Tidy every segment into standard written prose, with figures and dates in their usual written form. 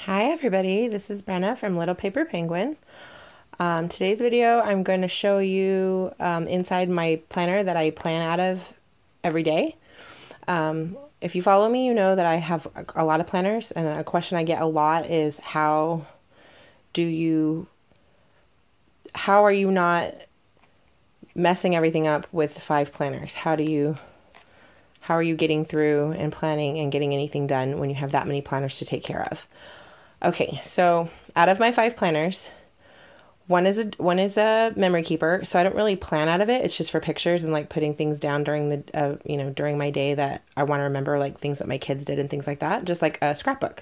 Hi everybody, this is Brenna from Little Paper Penguin. Today's video I'm going to show you inside my planner that I plan out of every day. If you follow me, you know that I have a lot of planners, and a question I get a lot is how are you not messing everything up with 5 planners? How are you getting through and planning and getting anything done when you have that many planners to take care of? Okay, so out of my 5 planners, one is a memory keeper, so I don't really plan out of it. It's just for pictures and like putting things down during the during my day that I want to remember, like things that my kids did and things like that, just like a scrapbook.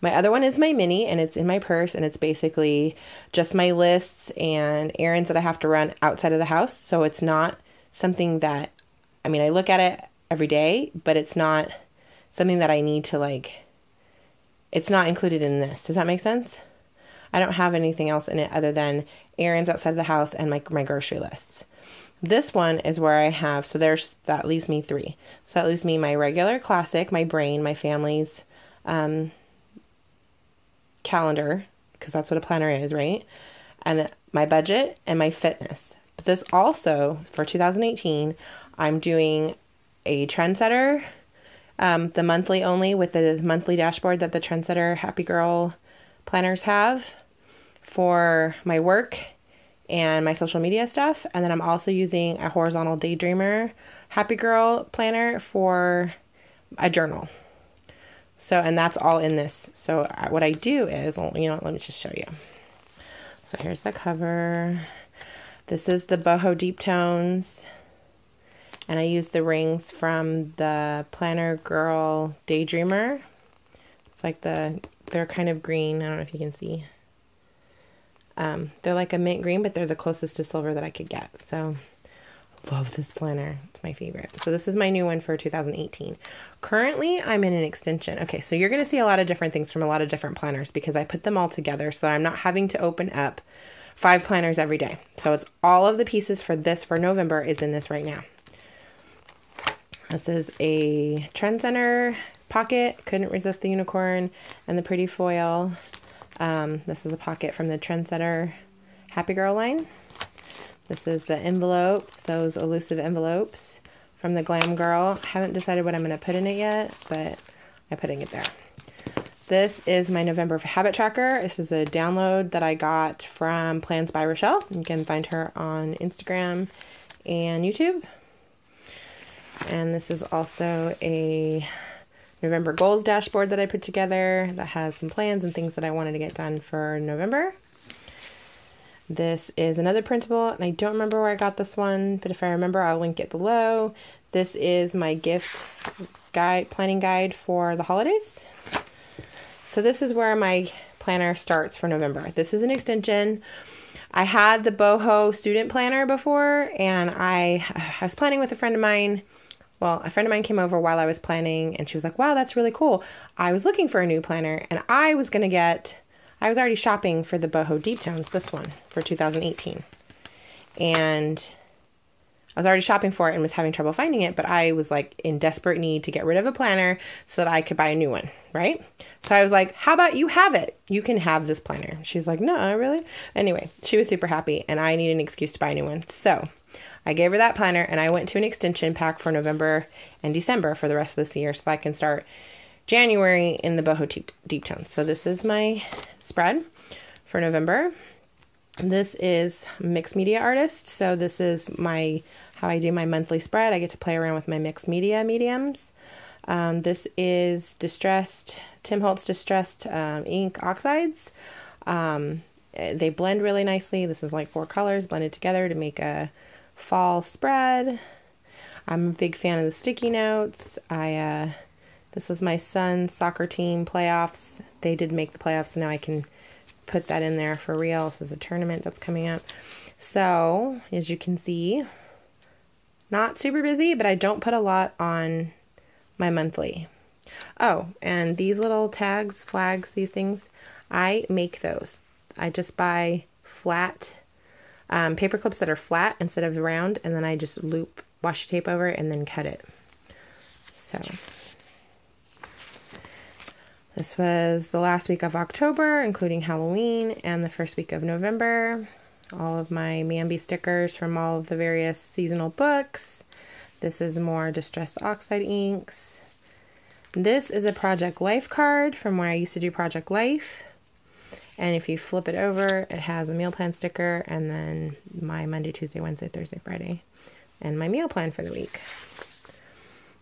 My other one is my mini, and it's in my purse, and it's basically just my lists and errands that I have to run outside of the house. So it's not something that, I look at it every day, but it's not something that I need to it's not included in this. Does that make sense? I don't have anything else in it other than errands outside of the house and my grocery lists. This one is where I have, that leaves me 3. So that leaves me my regular classic, my brain, my family's calendar, because that's what a planner is, right? And my budget and my fitness. But this also, for 2018, I'm doing a Trendsetter, the monthly only, with the monthly dashboard that the Trendsetter Happy Girl planners have for my work and my social media stuff. And then I'm also using a horizontal DayDreamer Happy Girl planner for a journal. So, and that's all in this. So what I do is, let me just show you. So here's the cover. This is the Boho Deep Tones. And I use the rings from the Planner Girl DayDreamer. It's like they're kind of green. I don't know if you can see. They're like a mint green, but they're the closest to silver that I could get. So, love this planner. It's my favorite. So this is my new one for 2018. Currently, I'm in an extension. Okay, so you're going to see a lot of different things from a lot of different planners because I put them all together so I'm not having to open up 5 planners every day. So it's all of the pieces for this for November is in this right now. This is a Trendsetter pocket. Couldn't resist the unicorn and the pretty foil. This is a pocket from the Trendsetter Happy Girl line. This is the envelope, those elusive envelopes from the Glam Girl. Haven't decided what I'm going to put in it yet, but I'm putting it there. This is my November habit tracker. This is a download that I got from Plans by Rochelle. You can find her on Instagram and YouTube. And this is also a November goals dashboard that I put together that has some plans and things that I wanted to get done for November. This is another printable, and I don't remember where I got this one, but if I remember, I'll link it below. This is my gift guide, planning guide for the holidays. So this is where my planner starts for November. This is an extension. I had the Boho student planner before, and I was planning with a friend of mine. Well, a friend of mine came over while I was planning, and she was like, wow, that's really cool. I was looking for a new planner, and I was already shopping for the Boho Deep Tones, this one, for 2018. And I was already shopping for it and was having trouble finding it, but I was like in desperate need to get rid of a planner so that I could buy a new one, right? So I was like, how about you have it? You can have this planner. She's like, no, really? Anyway, she was super happy, and I needed an excuse to buy a new one. So I gave her that planner, and I went to an extension pack for November and December for the rest of this year so I can start January in the Boho Deep Tones. So this is my spread for November. This is Mixed Media Artist. So this is how I do my monthly spread. I get to play around with my mixed media mediums. This is Tim Holtz Distressed Ink Oxides. They blend really nicely. This is like 4 colors blended together to make a fall spread. I'm a big fan of the sticky notes. This is my son's soccer team playoffs. They did make the playoffs, so now I can put that in there for real. This is a tournament that's coming up. So, as you can see, not super busy, but I don't put a lot on my monthly. Oh, and these little tags, flags, these things, I make those. I just buy flat paper clips that are flat instead of round, and then I just loop washi tape over it and then cut it. So This was the last week of October, including Halloween, and the first week of November. All of my Mambi stickers from all of the various seasonal books. This is more Distress Oxide inks. This is a Project Life card from where I used to do Project Life. And if you flip it over, it has a meal plan sticker and then my Monday, Tuesday, Wednesday, Thursday, Friday, and my meal plan for the week.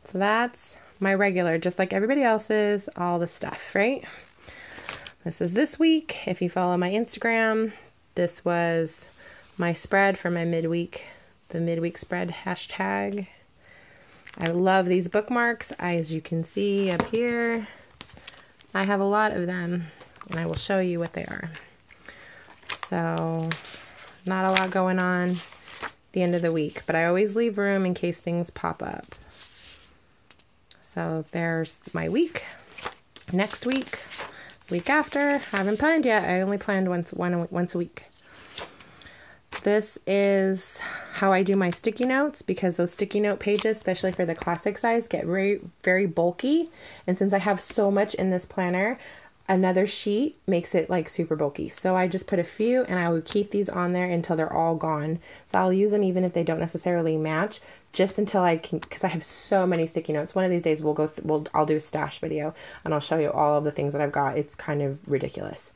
So that's my regular, just like everybody else's, all the stuff, right? This is this week. If you follow my Instagram, this was my spread for my midweek, the midweek spread hashtag. I love these bookmarks. As you can see up here, I have a lot of them, and I will show you what they are. So, not a lot going on at the end of the week, but I always leave room in case things pop up. So there's my week. Next week, week after, I haven't planned yet. I only planned once a week. This is how I do my sticky notes, because those sticky note pages, especially for the classic size, get very, very bulky. And since I have so much in this planner, another sheet makes it like super bulky. So I just put a few, and I would keep these on there until they're all gone. So I'll use them even if they don't necessarily match, just until I can, because I have so many sticky notes. One of these days I'll do a stash video and I'll show you all of the things that I've got. It's kind of ridiculous.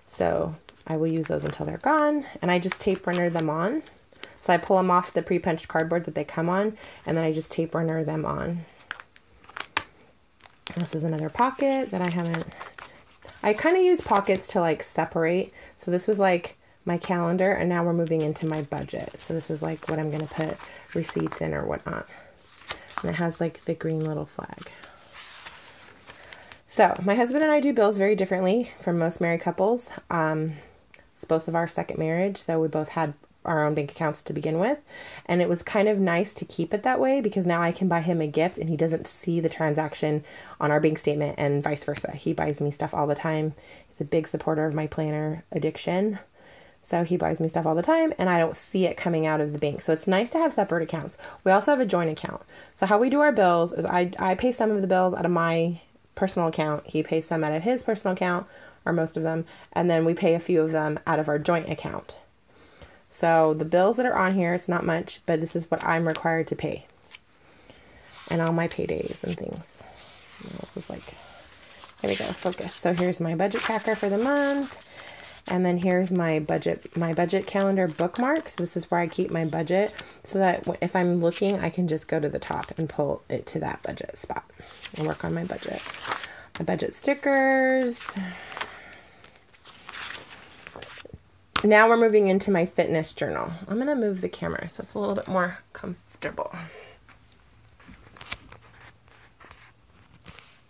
So I will use those until they're gone, and I just tape runner them on. So I pull them off the pre-punched cardboard that they come on, and then I just tape runner them on. This is another pocket that I kind of use pockets to like separate. So this was like my calendar, and now we're moving into my budget. So this is like what I'm going to put receipts in or whatnot. And it has like the green little flag. So my husband and I do bills very differently from most married couples. It's both of our second marriage, so we both had our own bank accounts to begin with. And it was kind of nice to keep it that way, because now I can buy him a gift and he doesn't see the transaction on our bank statement, and vice versa. He buys me stuff all the time. He's a big supporter of my planner addiction. So he buys me stuff all the time, and I don't see it coming out of the bank. So it's nice to have separate accounts. We also have a joint account. So how we do our bills is I pay some of the bills out of my personal account. He pays some out of his personal account, or most of them. And then we pay a few of them out of our joint account. So the bills that are on here, it's not much, but this is what I'm required to pay. And all my paydays and things. And this is like, here we go, focus. So here's my budget tracker for the month. And then here's my budget calendar bookmarks. This is where I keep my budget, so that if I'm looking, I can just go to the top and pull it to that budget spot and work on my budget. My budget stickers. Now we're moving into my fitness journal. I'm going to move the camera so it's a little bit more comfortable.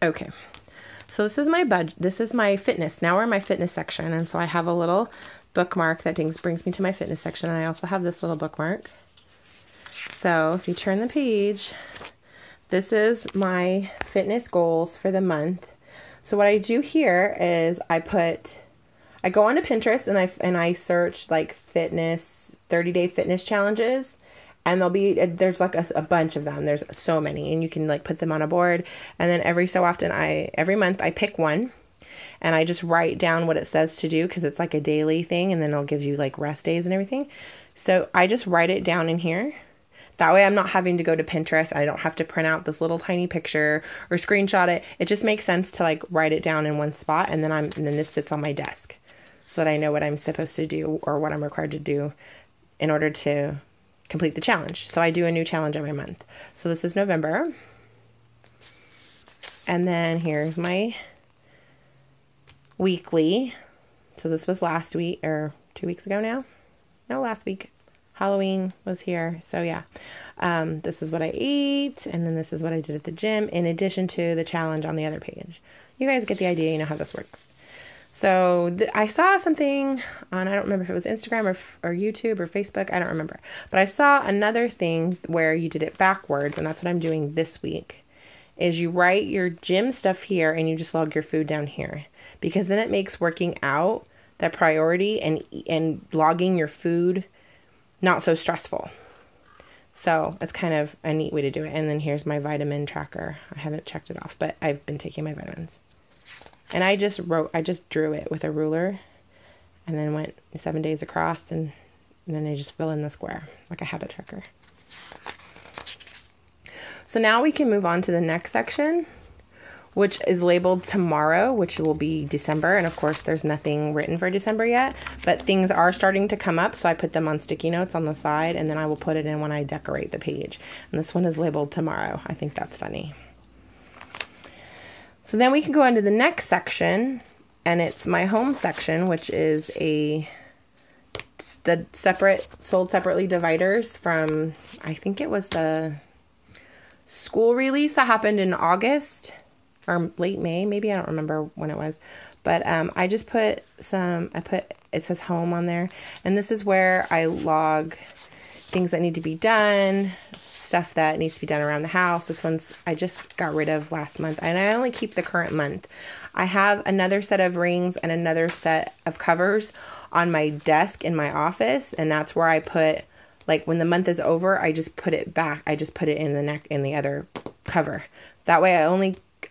Okay. So this is my this is my fitness. Now we're in my fitness section, and so I have a little bookmark that brings me to my fitness section, and I also have this little bookmark. So if you turn the page, this is my fitness goals for the month. So what I do here is I go onto Pinterest and I search like fitness 30-day fitness challenges. And there's like a bunch of them. There's so many, and you can like put them on a board. And then every so often, every month I pick one, and I just write down what it says to do, because it's like a daily thing, and then it'll give you like rest days and everything. So I just write it down in here. That way I'm not having to go to Pinterest. I don't have to print out this little tiny picture or screenshot it. It just makes sense to like write it down in one spot, and then this sits on my desk, so that I know what I'm supposed to do or what I'm required to do in order to complete the challenge. So I do a new challenge every month. So this is November. And then here's my weekly. So this was last week, or 2 weeks ago now. No, last week. Halloween was here. So yeah. This is what I ate, and then this is what I did at the gym, in addition to the challenge on the other page. You guys get the idea. You know how this works. So I saw something on, I don't remember if it was Instagram or YouTube or Facebook, I don't remember. But I saw another thing where you did it backwards, and that's what I'm doing this week, is you write your gym stuff here and you just log your food down here. Because then it makes working out the priority, and logging your food not so stressful. So it's kind of a neat way to do it. And then here's my vitamin tracker. I haven't checked it off, but I've been taking my vitamins. And I just drew it with a ruler and then went 7 days across, and then I just fill in the square like a habit tracker. So now we can move on to the next section, which is labeled tomorrow, which will be December. And of course, there's nothing written for December yet, but things are starting to come up. So I put them on sticky notes on the side, and then I will put it in when I decorate the page. And this one is labeled tomorrow. I think that's funny. So then we can go into the next section, and it's my home section, which is the sold separately dividers from, I think it was the school release that happened in August or late May, maybe. I don't remember when it was, but I just put it says home on there, and this is where I log things that need to be done, stuff that needs to be done around the house. This one's I just got rid of last month, and I only keep the current month. I have another set of rings and another set of covers on my desk in my office, and that's where I put, like, when the month is over, I just put it back. I just put it in the other cover. That way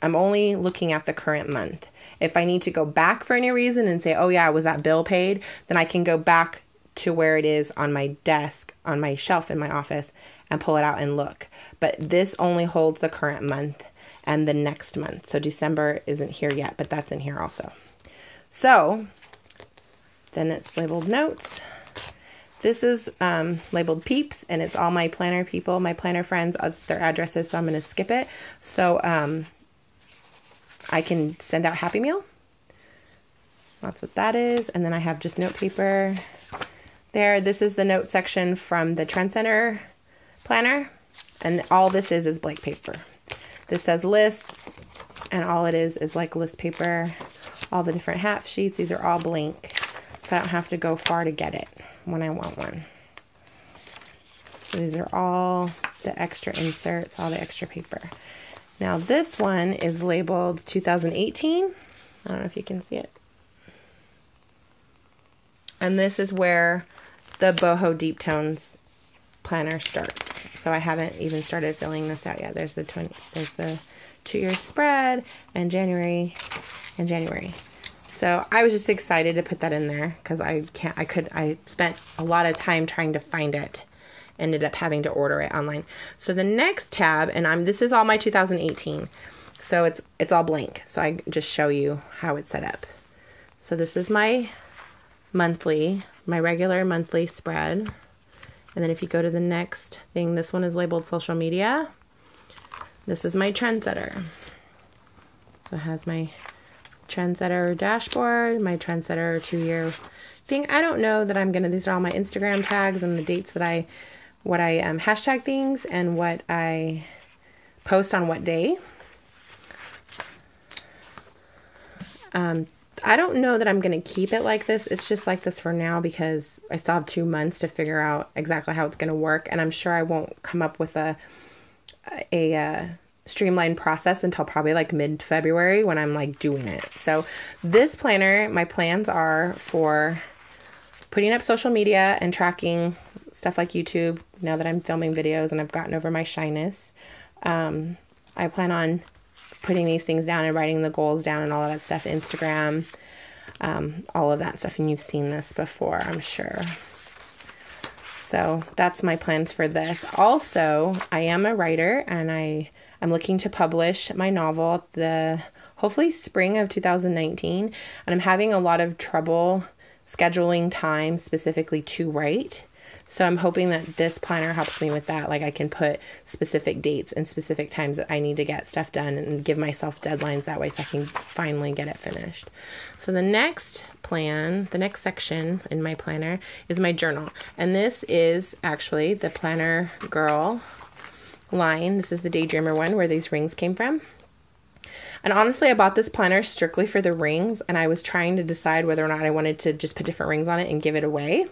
I'm only looking at the current month. If I need to go back for any reason and say, oh yeah, was that bill paid? Then I can go back to where it is on my desk, on my shelf in my office, and pull it out and look. But this only holds the current month and the next month. So December isn't here yet, but that's in here also. So then it's labeled notes. This is labeled peeps, and it's all my planner people, my planner friends. It's their addresses, so I'm going to skip it. So I can send out Happy Meal. That's what that is. And then I have just note paper there. This is the note section from the Trendsetter planner, and all this is blank paper. This says lists, and all it is like list paper. All the different half sheets, these are all blank, so I don't have to go far to get it when I want one. So these are all the extra inserts, all the extra paper. Now this one is labeled 2018. I don't know if you can see it. And this is where the Boho Deep Tones planner starts. So I haven't even started filling this out yet. There's the 2-year spread and January and January. So I was just excited to put that in there because I spent a lot of time trying to find it. Ended up having to order it online. So the next tab, and this is all my 2018. So it's all blank. So I just show you how it's set up. So this is my regular monthly spread. And then if you go to the next thing, this one is labeled social media. This is my Trendsetter. So it has my Trendsetter dashboard, my Trendsetter 2-year thing. I don't know that I'm gonna, these are all my Instagram tags and the dates that what I hashtag things and what I post on what day. I don't know that I'm going to keep it like this. It's just like this for now because I still have 2 months to figure out exactly how it's going to work. And I'm sure I won't come up with a streamlined process until probably like mid-February when I'm like doing it. So this planner, my plans are for putting up social media and tracking stuff like YouTube now that I'm filming videos and I've gotten over my shyness. I plan on putting these things down and writing the goals down and all of that stuff, Instagram, all of that stuff. And you've seen this before, I'm sure. So that's my plans for this. Also, I am a writer and I'm looking to publish my novel hopefully spring of 2019. And I'm having a lot of trouble scheduling time specifically to write. So I'm hoping that this planner helps me with that. Like I can put specific dates and specific times that I need to get stuff done and give myself deadlines that way so I can finally get it finished. So the next section in my planner is my journal. And this is actually the Planner Girl line. This is the DayDreamer one where these rings came from. And honestly, I bought this planner strictly for the rings, and I was trying to decide whether or not I wanted to just put different rings on it and give it away.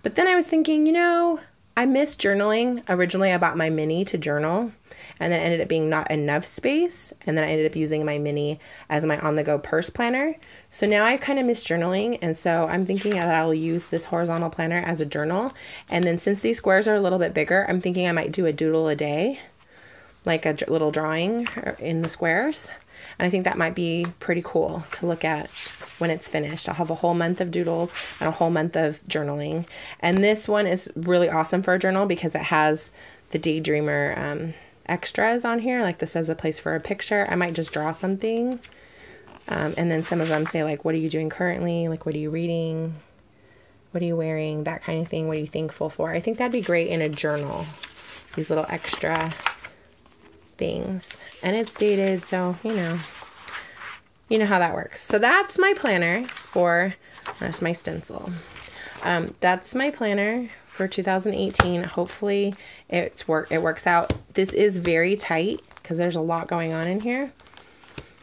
But then I was thinking, I miss journaling. Originally, I bought my mini to journal, and then it ended up being not enough space, and then I ended up using my mini as my on-the-go purse planner. So now I kind of miss journaling, and so I'm thinking that I'll use this horizontal planner as a journal. And then since these squares are a little bit bigger, I'm thinking I might do a doodle a day, like a little drawing in the squares. And I think that might be pretty cool to look at when it's finished. I'll have a whole month of doodles and a whole month of journaling. And this one is really awesome for a journal because it has the DayDreamer extras on here. Like this has a place for a picture. I might just draw something. And then some of them say like, what are you doing currently? Like, what are you reading? What are you wearing? That kind of thing. What are you thankful for? I think that'd be great in a journal. These little extra things. And it's dated, so you know how that works. So that's my planner for, that's my stencil. That's my planner for 2018. Hopefully it works out. This is very tight because there's a lot going on in here.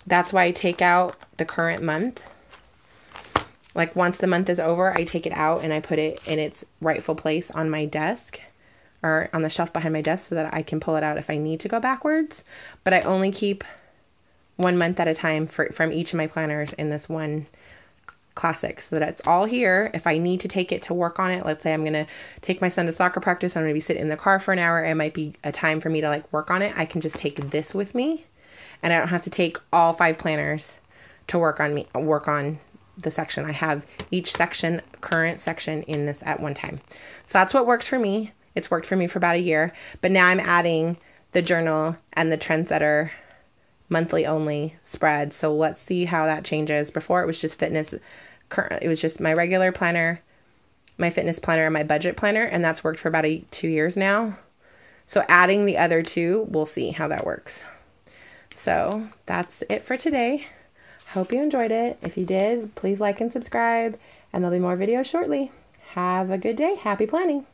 That's why I take out the current month. Like once the month is over, I take it out and I put it in its rightful place on my desk or on the shelf behind my desk so that I can pull it out if I need to go backwards. But I only keep 1 month at a time from each of my planners in this one classic so that it's all here. If I need to take it to work on it, let's say I'm going to take my son to soccer practice, I'm going to be sitting in the car for an hour. It might be a time for me to like work on it. I can just take this with me and I don't have to take all 5 planners to work on the section. I have each section, current section in this at one time. So that's what works for me. It's worked for me for about a year, but now I'm adding the journal and the Trendsetter monthly only spread. So let's see how that changes. Before it was just fitness. It was just my regular planner, my fitness planner, and my budget planner. And that's worked for about 2 years now. So adding the other 2, we'll see how that works. So that's it for today. Hope you enjoyed it. If you did, please like and subscribe, and there'll be more videos shortly. Have a good day. Happy planning.